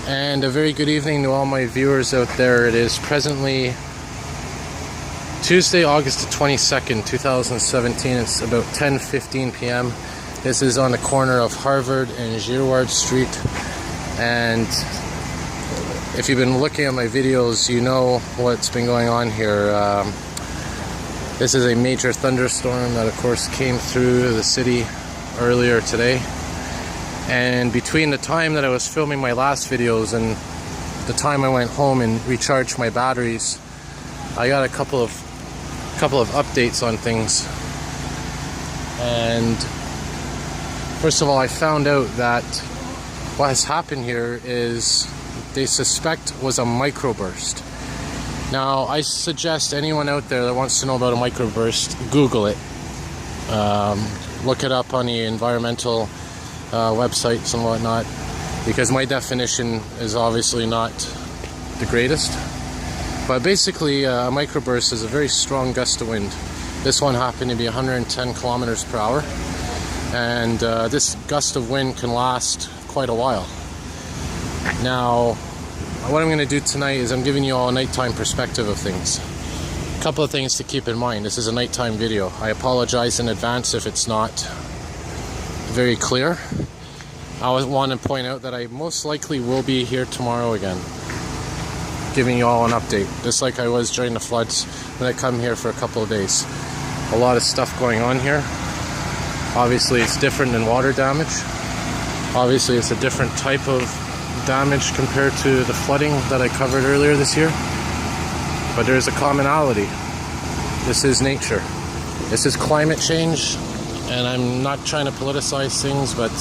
And a very good evening to all my viewers out there. It is presently Tuesday, August the 22nd, 2017. It's about 10:15 p.m. This is on the corner of Harvard and Girard Street. And if you've been looking at my videos, you know what's been going on here. This is a major thunderstorm that, of course, came through the city earlier today. And between the time that I was filming my last videos and the time I went home and recharged my batteries, I got a couple of updates on things. And first of all, I found out that what has happened here is they suspect was a microburst. Now, I suggest anyone out there that wants to know about a microburst, Google it. Look it up on the environmental websites and whatnot, because my definition is obviously not the greatest. But basically, a microburst is a very strong gust of wind. This one happened to be 110 kilometers per hour, and this gust of wind can last quite a while. Now, what I'm going to do tonight is I'm giving you all a nighttime perspective of things. A couple of things to keep in mind. This is a nighttime video. I apologize in advance if it's not very clear. I want to point out that I most likely will be here tomorrow again, giving you all an update, just like I was during the floods when I come here for a couple of days. A lot of stuff going on here. Obviously it's different than water damage. Obviously it's a different type of damage compared to the flooding that I covered earlier this year. But there's a commonality. This is nature. This is climate change. And I'm not trying to politicize things, but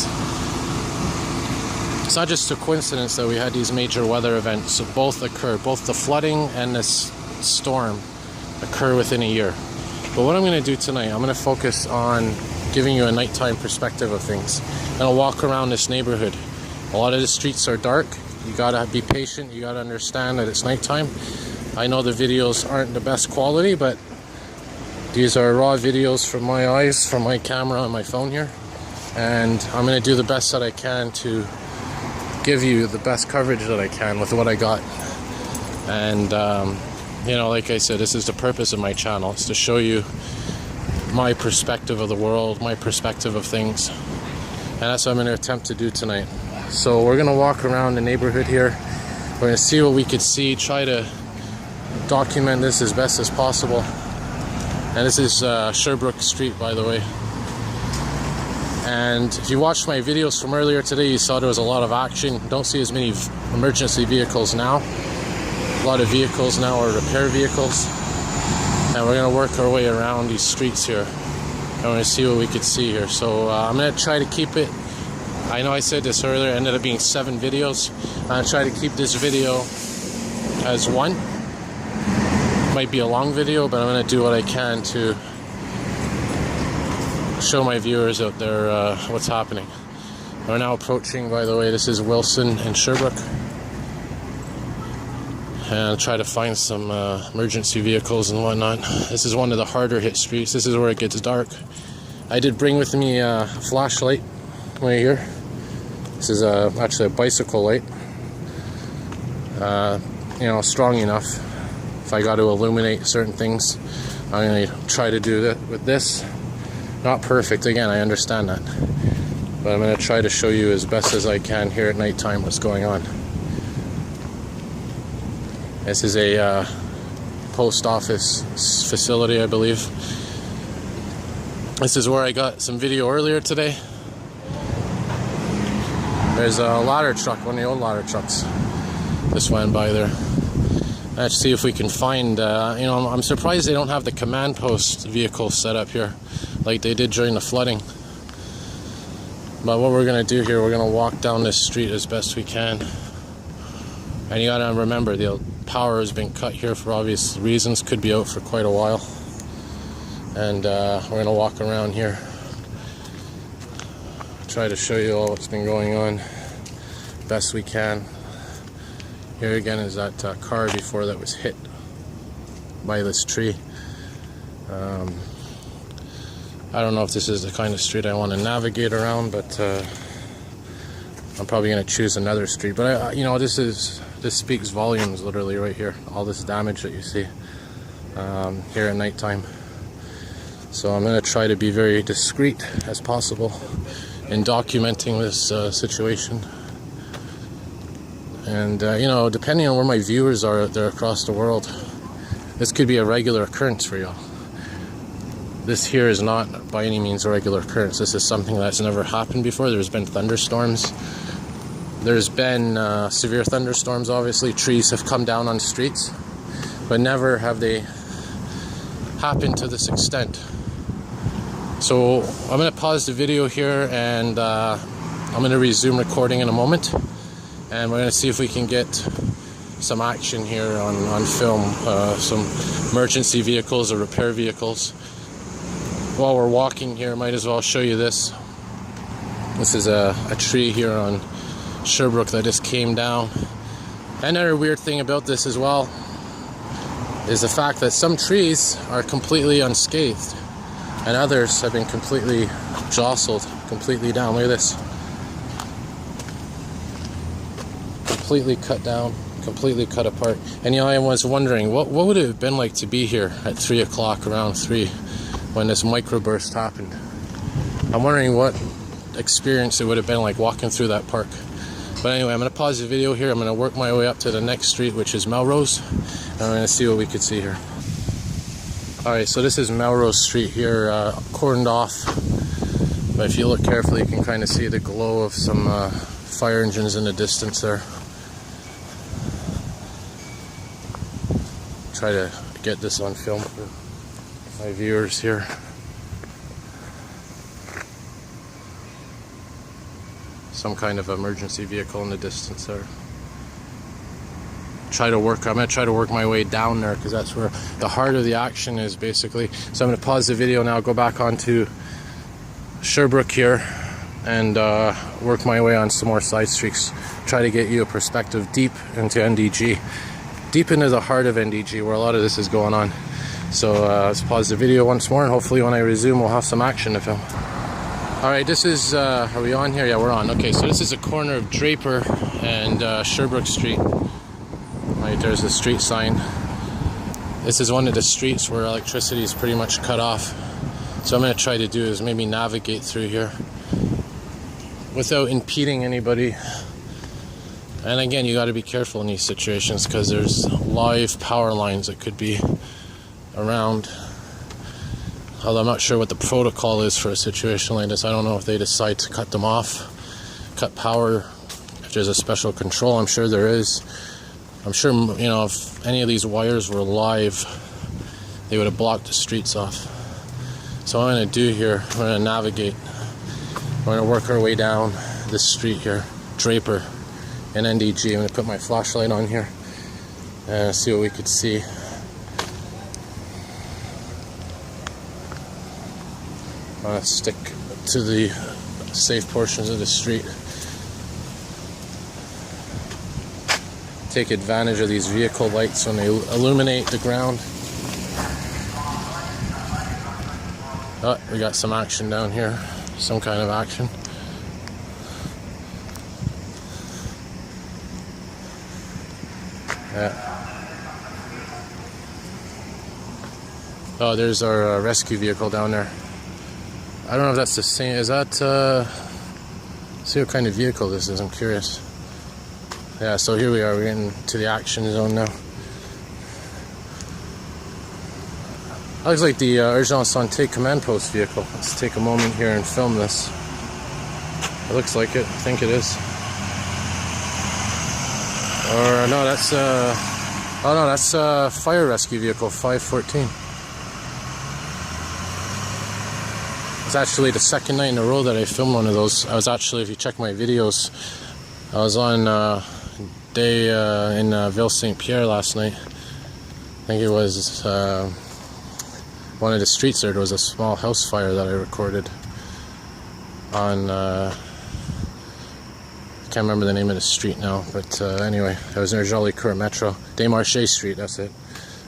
it's not just a coincidence that we had these major weather events. Both occur, both the flooding and this storm occur within a year. But what I'm going to do tonight, I'm going to focus on giving you a nighttime perspective of things. And I'll walk around this neighborhood. A lot of the streets are dark. You gotta be patient. You gotta understand that it's nighttime. I know the videos aren't the best quality, but these are raw videos from my eyes, from my camera on my phone here. And I'm going to do the best that I can to give you the best coverage that I can with what I got. And, you know, like I said, this is the purpose of my channel. It's to show you my perspective of the world, my perspective of things. And that's what I'm going to attempt to do tonight. So we're going to walk around the neighborhood here. We're going to see what we could see, try to document this as best as possible. And this is Sherbrooke Street, by the way. And if you watched my videos from earlier today, you saw there was a lot of action. Don't see as many emergency vehicles now. A lot of vehicles now are repair vehicles. And we're going to work our way around these streets here. And we're going to see what we could see here. So I'm going to try to keep it. I know I said this earlier, it ended up being 7 videos. I'm going to try to keep this video as one. Might be a long video, but I'm going to do what I can to show my viewers out there what's happening. We're now approaching, by the way, this is Wilson and Sherbrooke. And I'll try to find some emergency vehicles and whatnot. This is one of the harder hit streets. This is where it gets dark. I did bring with me a flashlight right here. This is actually a bicycle light. You know, strong enough. If I got to illuminate certain things, I'm going to try to do that with this. Not perfect, again, I understand that. But I'm going to try to show you as best as I can here at nighttime what's going on. This is a post office facility, I believe. This is where I got some video earlier today. There's a ladder truck, one of the old ladder trucks. Just went by there. Let's see if we can find, you know, I'm surprised they don't have the command post vehicle set up here like they did during the flooding. But what we're going to do here, we're going to walk down this street as best we can. And you got to remember, the power has been cut here for obvious reasons, could be out for quite a while. And we're going to walk around here. Try to show you all what's been going on best we can. Here again is that car before that was hit by this tree. I don't know if this is the kind of street I want to navigate around, but I'm probably going to choose another street. But you know, this speaks volumes, literally, right here. All this damage that you see here at nighttime. So I'm going to try to be very discreet as possible in documenting this situation. And you know, depending on where my viewers are out there across the world, this could be a regular occurrence for y'all. This here is not by any means a regular occurrence. This is something that's never happened before. There's been thunderstorms. There's been severe thunderstorms, obviously. Trees have come down on streets, but never have they happened to this extent. So I'm going to pause the video here, and I'm going to resume recording in a moment. And we're going to see if we can get some action here on film, some emergency vehicles or repair vehicles. While we're walking here, might as well show you this. This is a tree here on Sherbrooke that just came down. Another weird thing about this as well is the fact that some trees are completely unscathed and others have been completely jostled, completely down. Look at this. Completely cut down, completely cut apart. And you know, I was wondering, what would it have been like to be here at 3 o'clock, around 3, when this microburst happened? I'm wondering what experience it would have been like walking through that park. But anyway, I'm going to pause the video here. I'm going to work my way up to the next street, which is Melrose, and I'm going to see what we could see here. Alright, so this is Melrose Street here, cordoned off. But if you look carefully, you can kind of see the glow of some fire engines in the distance there. Try to get this on film for my viewers here. Some kind of emergency vehicle in the distance there. I'm going to try to work my way down there, because that's where the heart of the action is, basically. So I'm going to pause the video now, go back onto Sherbrooke here, and work my way on some more side streets. Try to get you a perspective deep into NDG. Deep into the heart of NDG, where a lot of this is going on. So let's pause the video once more, and hopefully when I resume we'll have some action to film. Alright, this is, are we on here? Yeah, we're on. Okay, so this is a corner of Draper and Sherbrooke Street. Right, there's the street sign. This is one of the streets where electricity is pretty much cut off. So I'm going to try to do is maybe navigate through here without impeding anybody. And again, you got to be careful in these situations, because there's live power lines that could be around. Although I'm not sure what the protocol is for a situation like this. I don't know if they decide to cut them off, cut power, if there's a special control. I'm sure there is. I'm sure, you know, if any of these wires were live, they would have blocked the streets off. So what I'm going to do here, I'm going to navigate. We're going to work our way down this street here, Draper and NDG. I'm going to put my flashlight on here and see what we could see. I'm going to stick to the safe portions of the street. Take advantage of these vehicle lights when they illuminate the ground. Oh, we got some action down here. Some kind of action. Yeah. Oh, there's our rescue vehicle down there. I don't know if that's the same. Is that, see what kind of vehicle this is, I'm curious. Yeah, so here we are, we're getting to the action zone now. That looks like the Urgence Santé command post vehicle. Let's take a moment here and film this. It looks like it, I think it is. Or no, that's oh no, that's fire rescue vehicle 514. It's actually the second night in a row that I filmed one of those. I was actually, if you check my videos, I was on day in Ville Saint Pierre last night. I think it was one of the streets there. There was a small house fire that I recorded on. I can't remember the name of the street now, but anyway, it was near Jolicoeur Metro, Desmarchais Street. That's it.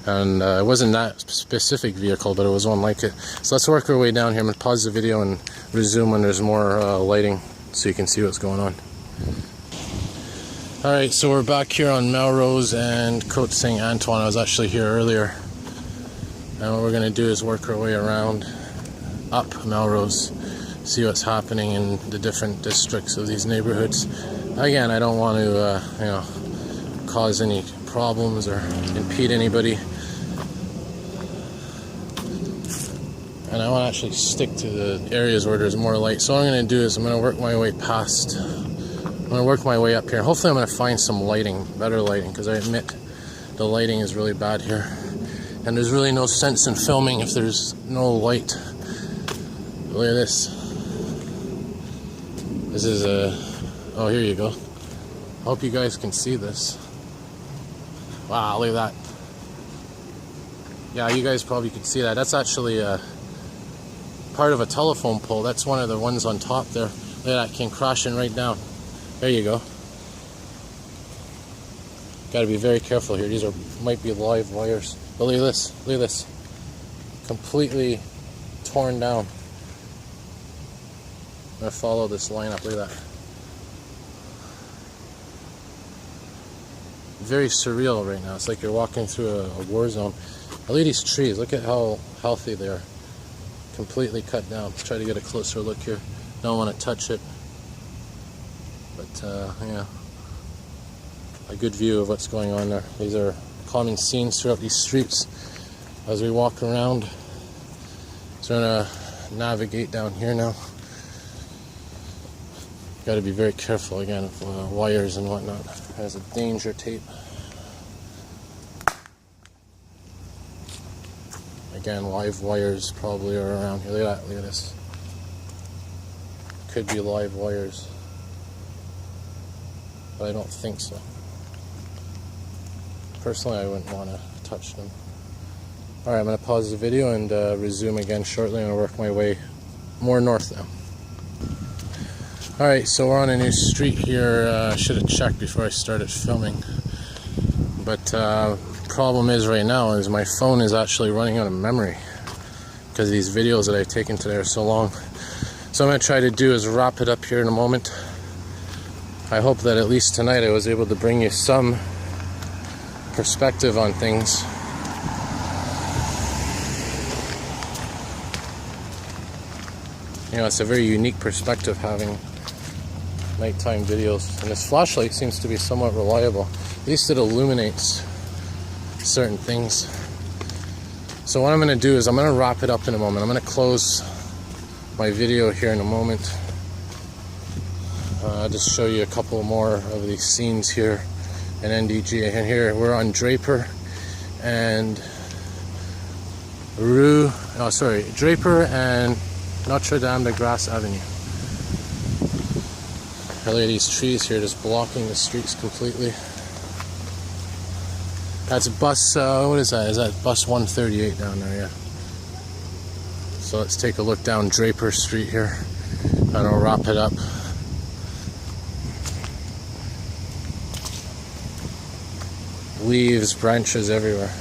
And it wasn't that specific vehicle, but it was one like it. So let's work our way down here. I'm going to pause the video and resume when there's more lighting so you can see what's going on. Alright, so we're back here on Melrose and Côte Saint Antoine. I was actually here earlier. And what we're going to do is work our way around up Melrose, see what's happening in the different districts of these neighborhoods. Again, I don't want to, cause any problems or impede anybody. And I want to actually stick to the areas where there's more light. So what I'm going to do is I'm going to work my way past. I'm going to work my way up here. Hopefully I'm going to find some lighting, better lighting, because I admit the lighting is really bad here. And there's really no sense in filming if there's no light. Look at this. This is oh, here you go. Hope you guys can see this. Wow, look at that. Yeah, you guys probably can see that. That's actually part of a telephone pole. That's one of the ones on top there. Look at that, came crashing right down. There you go. Got to be very careful here. These might be live wires. But look at this. Look at this. Completely torn down. I'm going to follow this line up. Look at that. Very surreal right now. It's like you're walking through a war zone. Look at these trees. Look at how healthy they are. Completely cut down. Let's try to get a closer look here. Don't want to touch it. But yeah, a good view of what's going on there. These are common scenes throughout these streets as we walk around. So we're going to navigate down here now. Got to be very careful again of wires and whatnot. There's a danger tape. Again, live wires probably are around here. Look at that, look at this. Could be live wires, but I don't think so. Personally, I wouldn't want to touch them. Alright, I'm going to pause the video and resume again shortly, and I'll work my way more north now. Alright, so we're on a new street here. I should have checked before I started filming. But problem is right now is my phone is actually running out of memory because these videos that I've taken today are so long. So I'm going to try to do is wrap it up here in a moment. I hope that at least tonight I was able to bring you some perspective on things. You know, it's a very unique perspective having nighttime videos, and this flashlight seems to be somewhat reliable. At least it illuminates certain things. So what I'm going to do is I'm going to wrap it up in a moment. I'm going to close my video here in a moment. I'll just show you a couple more of these scenes here in NDG. And here we're on Draper and Draper and Notre Dame de Grasse Avenue. Look at these trees here just blocking the streets completely. That's bus, what is that? Is that bus 138 down there? Yeah. So let's take a look down Draper Street here, and I'll wrap it up. Leaves, branches everywhere.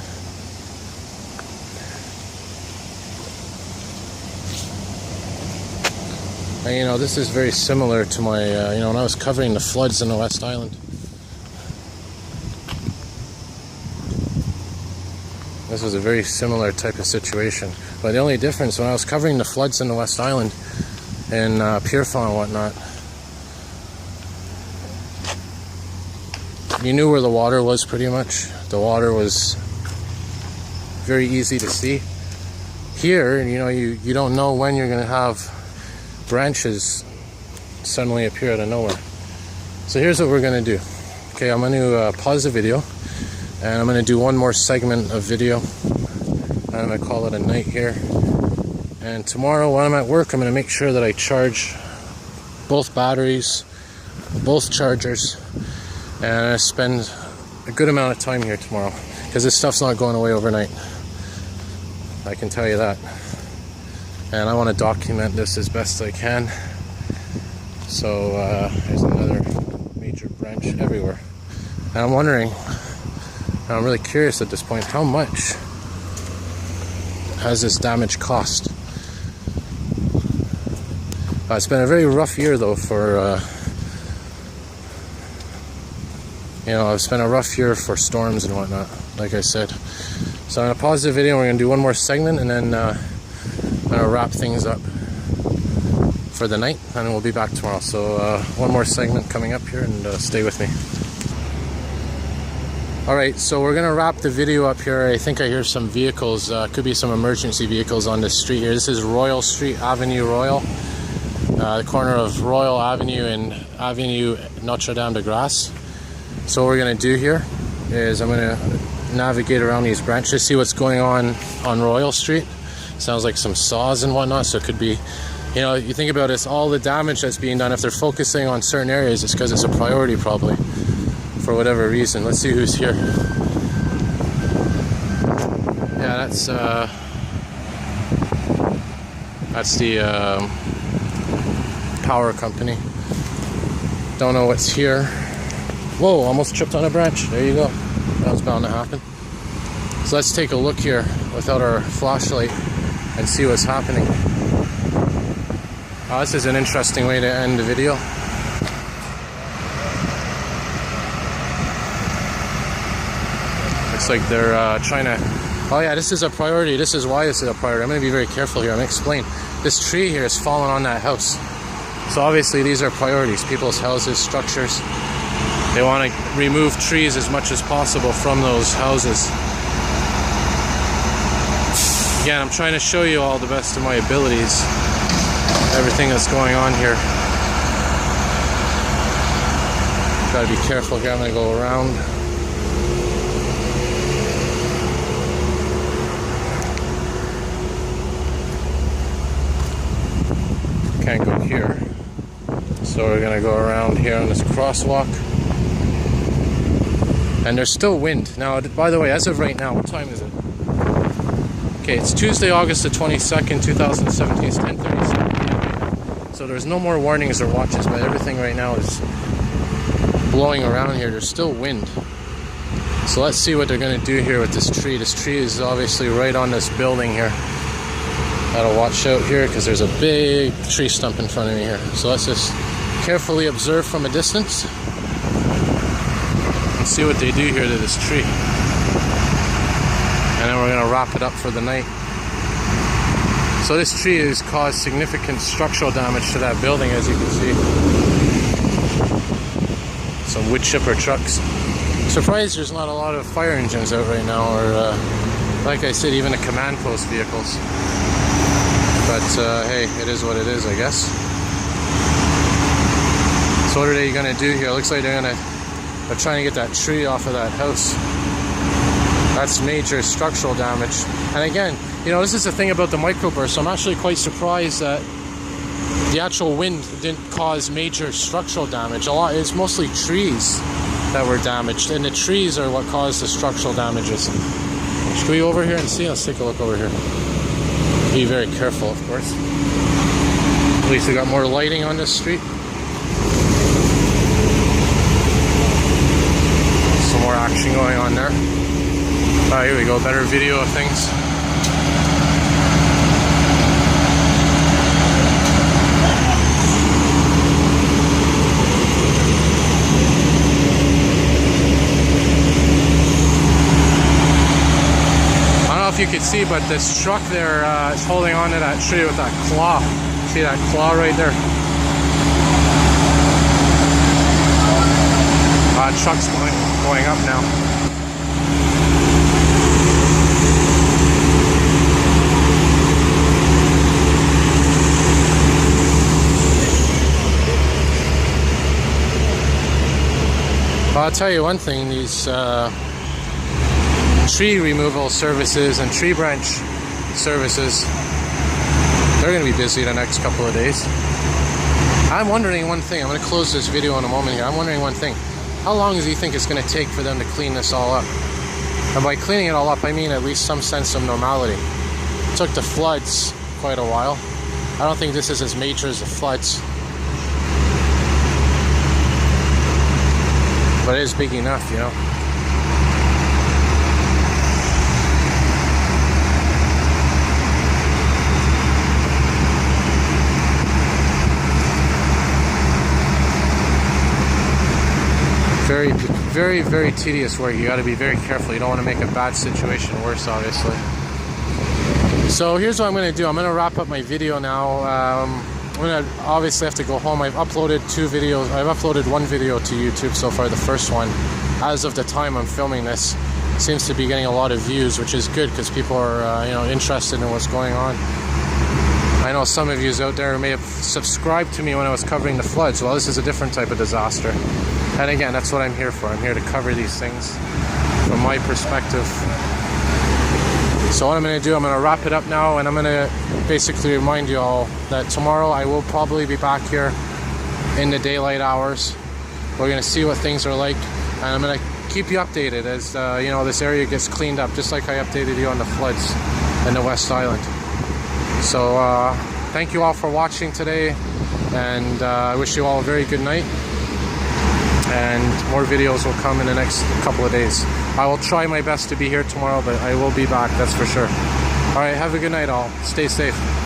And you know, this is very similar to my, when I was covering the floods in the West Island. This was a very similar type of situation. But the only difference, when I was covering the floods in the West Island, in Pierrefonds and whatnot, you knew where the water was pretty much. The water was very easy to see. Here, you know, you don't know when you're going to have branches suddenly appear out of nowhere. So here's what we're going to do. Okay, I'm going to pause the video, and I'm going to do one more segment of video, and I'm going to call it a night here. And tomorrow when I'm at work, I'm going to make sure that I charge both batteries, both chargers, and I'm going to spend a good amount of time here tomorrow, because this stuff's not going away overnight. I can tell you that. And I want to document this as best I can. So there's another major branch everywhere. And I'm wondering, and I'm really curious at this point, how much has this damage cost? It's been a very rough year though for You know, it's been a rough year for storms and whatnot, like I said. So I'm gonna pause the video. We're gonna do one more segment, and then I'm gonna wrap things up for the night, and we'll be back tomorrow. So one more segment coming up here, and stay with me. Alright, so we're gonna wrap the video up here. I think I hear some vehicles, could be some emergency vehicles on this street here. This is Royal Street, Avenue Royal, the corner of Royal Avenue and Avenue Notre Dame de Grace. So what we're gonna do here is I'm gonna navigate around these branches, see what's going on Royal Street. Sounds like some saws and whatnot, so it could be, you know, you think about this, all the damage that's being done. If they're focusing on certain areas, it's because it's a priority probably, for whatever reason. Let's see who's here. Yeah, that's the power company. Don't know what's here. Whoa, almost tripped on a branch. There you go. That was bound to happen. So let's take a look here without our flashlight and see what's happening. Oh, this is an interesting way to end the video. Looks like they're trying to... Oh yeah, this is a priority. This is why this is a priority. I'm going to be very careful here. I'm going to explain. This tree here is fallen on that house. So obviously these are priorities. People's houses, structures. They want to remove trees as much as possible from those houses. Again, I'm trying to show you all the best of my abilities, everything that's going on here. Gotta be careful here. I'm gonna go around. Can't go here. So we're gonna go around here on this crosswalk. And there's still wind. Now, by the way, as of right now, what time is it? Okay, it's Tuesday, August the 22nd, 2017. It's 10:37 p.m. So there's no more warnings or watches, but everything right now is blowing around here. There's still wind. So let's see what they're going to do here with this tree. This tree is obviously right on this building here. Gotta watch out here because there's a big tree stump in front of me here. So let's just carefully observe from a distance and see what they do here to this tree. And then we're going to wrap it up for the night. So this tree has caused significant structural damage to that building, as you can see. Some wood chipper trucks. Surprised there's not a lot of fire engines out right now, or like I said, even the command post vehicles. But hey, it is what it is, I guess. So what are they going to do here? It looks like they're trying to get that tree off of that house. That's major structural damage. And again, you know, this is the thing about the microburst. So I'm actually quite surprised that the actual wind didn't cause major structural damage. It's mostly trees that were damaged, and the trees are what caused the structural damages. Should we go over here and see? Let's take a look over here. Be very careful, of course. At least we got more lighting on this street. Some more action going on there. Oh, here we go, better video of things. I don't know if you could see, but this truck there is holding on to that tree with that claw. See that claw right there? Truck's going up now. I'll tell you one thing, these tree removal services and tree branch services, they're going to be busy the next couple of days. I'm wondering one thing. I'm going to close this video in a moment here. I'm wondering one thing. How long do you think it's going to take for them to clean this all up? And by cleaning it all up, I mean at least some sense of normality. It took the floods quite a while. I don't think this is as major as the floods. But it is big enough, you know. Very, very, very tedious work. You got to be very careful. You don't want to make a bad situation worse, obviously. So here's what I'm going to do. I'm going to wrap up my video now. I'm going to obviously have to go home. I've uploaded 2 videos. I've uploaded 1 video to YouTube so far, the first one. As of the time I'm filming this, seems to be getting a lot of views, which is good because people are interested in what's going on. I know some of you out there may have subscribed to me when I was covering the floods. Well, this is a different type of disaster. And again, that's what I'm here for. I'm here to cover these things from my perspective. So what I'm going to do, I'm going to wrap it up now, and I'm going to basically remind you all that tomorrow I will probably be back here in the daylight hours. We're going to see what things are like, and I'm going to keep you updated as this area gets cleaned up, just like I updated you on the floods in the West Island. So thank you all for watching today, and I wish you all a very good night, and more videos will come in the next couple of days. I will try my best to be here tomorrow, but I will be back, that's for sure. Alright, have a good night all. Stay safe.